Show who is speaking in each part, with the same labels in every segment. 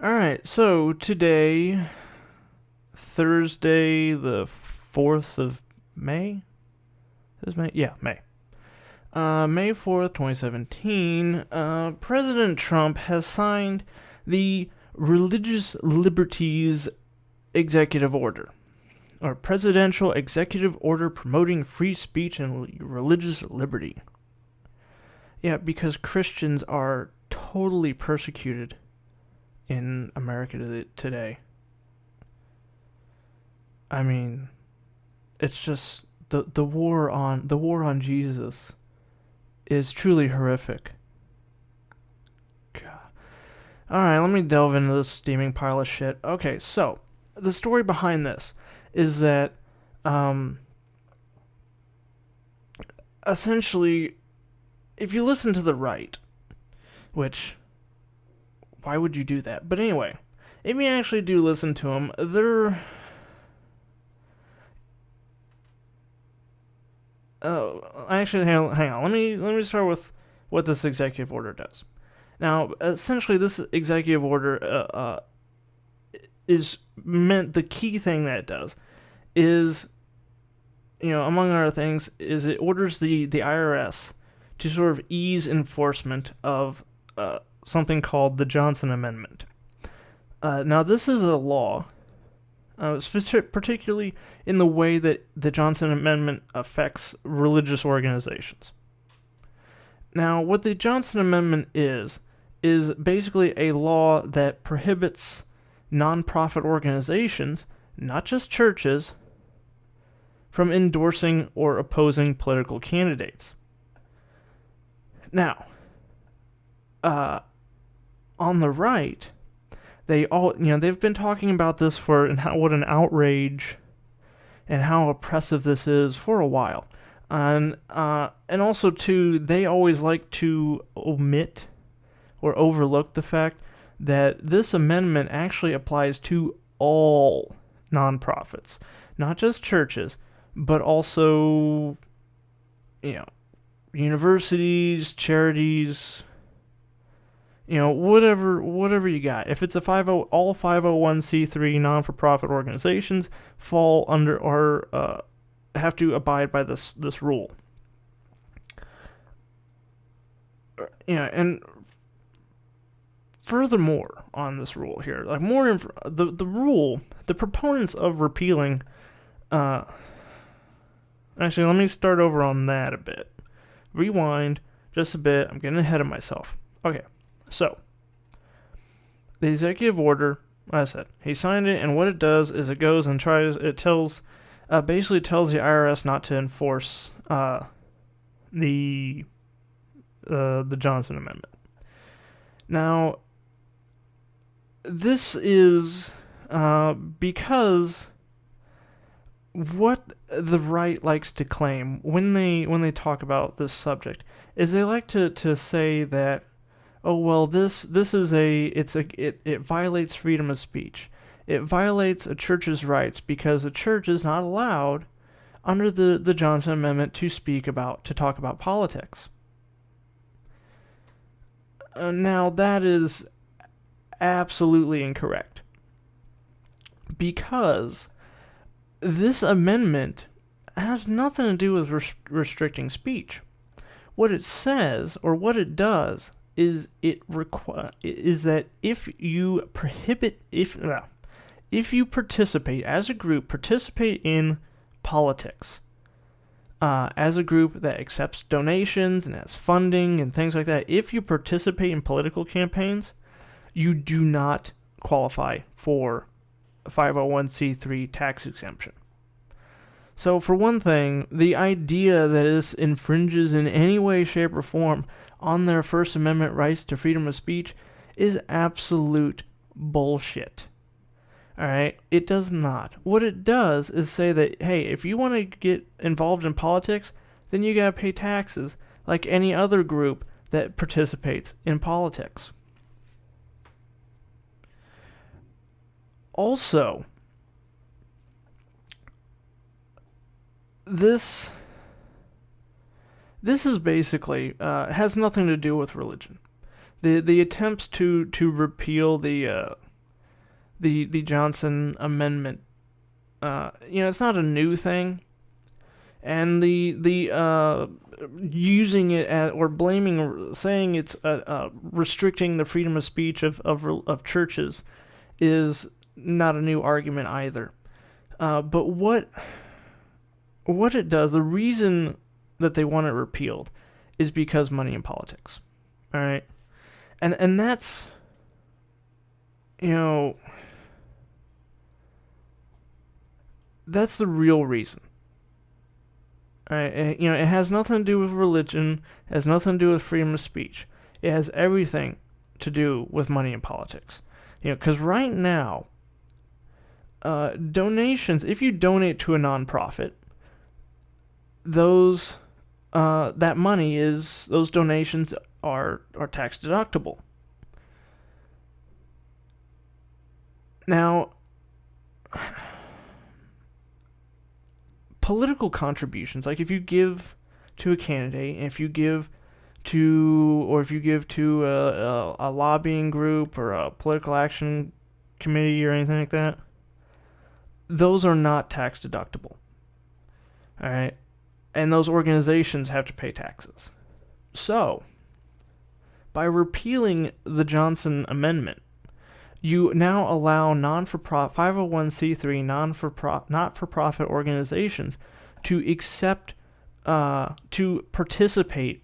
Speaker 1: Alright, so today, Thursday, the 4th of May? Is May? Yeah, May. May 4th, 2017, President Trump has signed the Religious Liberties Executive Order, or Presidential Executive Order Promoting Free Speech and Religious Liberty. Yeah, because Christians are totally persecuted in America today. I mean, it's just the war on Jesus is truly horrific. God. All right, let me delve into this steaming pile of shit. Okay, so the story behind this is that essentially, if you listen to the right, which why would you do that? But anyway, if you actually do listen to them, they're actually hang on. Let me start with what this executive order does. Now, essentially, this executive order is meant. The key thing that it does is, among other things, is it orders the IRS to sort of ease enforcement of something called the Johnson Amendment. Now, this is a law, particularly in the way that the Johnson Amendment affects religious organizations. Now, what the Johnson Amendment is basically a law that prohibits nonprofit organizations, not just churches, from endorsing or opposing political candidates. Now, on the right, they've been talking about this and what an outrage and how oppressive this is for a while. And also, too, they always like to omit or overlook the fact that this amendment actually applies to all nonprofits, not just churches, but also, universities, charities, whatever you got. If it's all 501c3 non-for-profit organizations fall under or have to abide by this rule. And furthermore on this rule here, like the rule, the proponents of repealing. Actually, let me start over on that a bit. Rewind just a bit. I'm getting ahead of myself. Okay. So, the executive order, like I said, he signed it, and what it does is it goes and basically tells the IRS not to enforce the Johnson Amendment. Now, this is because what the right likes to claim when they talk about this subject is they like to say that, oh well, this is it violates freedom of speech. It violates a church's rights because a church is not allowed under the Johnson Amendment to talk about politics. Now that is absolutely incorrect, because this amendment has nothing to do with restricting speech. What it says, or what it does, is that if you participate as a group, participate in politics, as a group that accepts donations and has funding and things like that, if you participate in political campaigns, you do not qualify for a 501c3 tax exemption. So for one thing, the idea that this infringes in any way, shape, or form on their First Amendment rights to freedom of speech is absolute bullshit. Alright? It does not. What it does is say that, hey, if you want to get involved in politics, then you gotta pay taxes like any other group that participates in politics. Also, this is basically has nothing to do with religion. The attempts to repeal the the Johnson Amendment. It's not a new thing, and the using it or blaming, saying it's restricting the freedom of speech of churches is not a new argument either. But what it does, the reason that they want it repealed, is because money in politics. All right, and that's, that's the real reason. All right, it has nothing to do with religion. It has nothing to do with freedom of speech. It has everything to do with money in politics. Because right now, donations, if you donate to a nonprofit, those donations are tax deductible. Now, political contributions, like if you give to a candidate, if you give to a lobbying group or a political action committee or anything like that, those are not tax deductible. All right, and those organizations have to pay taxes. So, by repealing the Johnson Amendment, you now allow 501c3 not-for-profit organizations to participate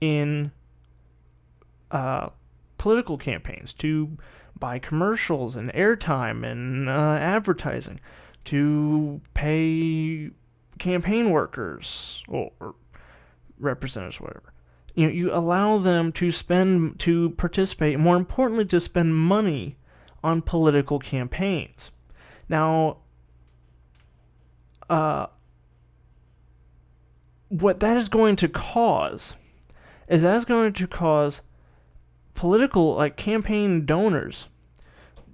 Speaker 1: in political campaigns, to buy commercials and airtime and advertising, to pay campaign workers or representatives, whatever. You allow them to participate, more importantly, to spend money on political campaigns. Now, what that is going to cause is political, campaign donors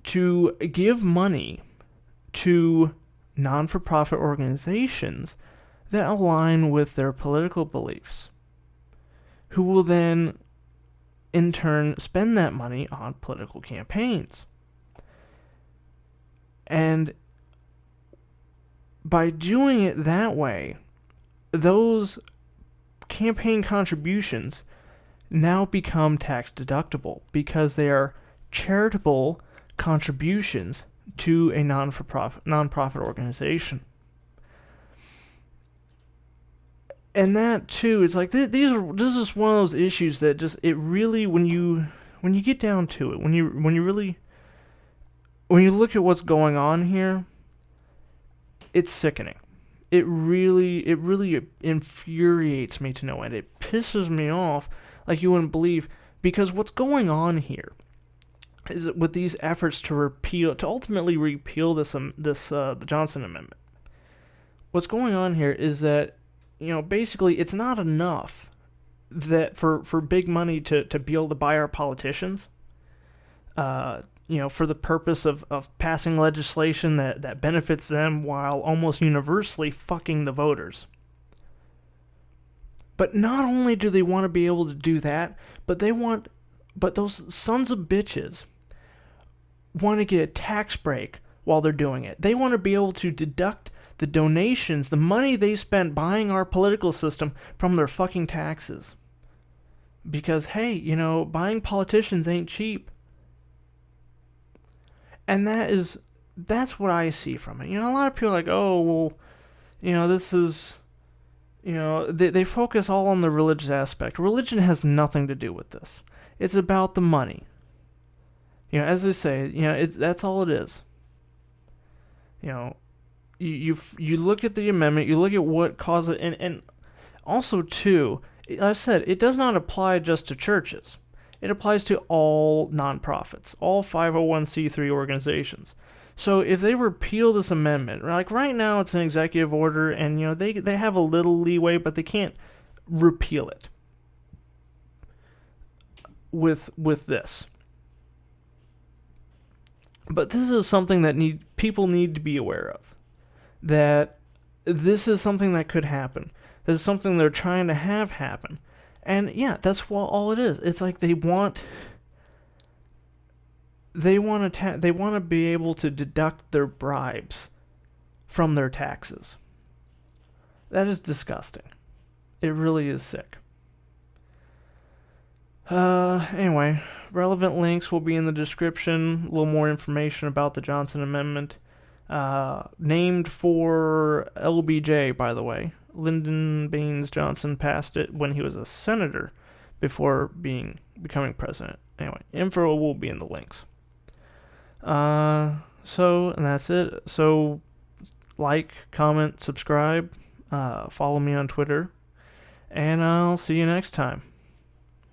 Speaker 1: to give money to non-for-profit organizations that align with their political beliefs, who will then, in turn, spend that money on political campaigns. And by doing it that way, those campaign contributions now become tax deductible because they are charitable contributions to a nonprofit organization. And that too, it's like this is one of those issues that just, it really, when you get down to it, when you look at what's going on here, it's sickening. It really infuriates me to no end. It pisses me off like you wouldn't believe, because what's going on here is that with these efforts to ultimately repeal the Johnson Amendment, what's going on here is that, basically it's not enough that for big money to be able to buy our politicians, for the purpose of passing legislation that benefits them while almost universally fucking the voters. But not only do they want to be able to do that, but those sons of bitches want to get a tax break while they're doing it. They want to be able to deduct the donations, the money they spent buying our political system, from their fucking taxes. Because, hey, buying politicians ain't cheap. And that's what I see from it. A lot of people are like, oh, well, this is, they focus all on the religious aspect. Religion has nothing to do with this. It's about the money. As they say, that's all it is. You look at the amendment, you look at what caused it, and also too, as I said, it does not apply just to churches. It applies to all nonprofits, all 501c3 organizations. So if they repeal this amendment, like right now it's an executive order, and they have a little leeway, but they can't repeal it with this. But this is something that people need to be aware of. That this is something that could happen. This is something they're trying to have happen. And yeah, that's all it is. It's like they want they want to be able to deduct their bribes from their taxes. That is disgusting. It really is sick. Anyway, relevant links will be in the description. A little more information about the Johnson Amendment. Named for LBJ, by the way. Lyndon Baines Johnson passed it when he was a senator before becoming president. Anyway, info will be in the links. And that's it. So, like, comment, subscribe, follow me on Twitter, and I'll see you next time.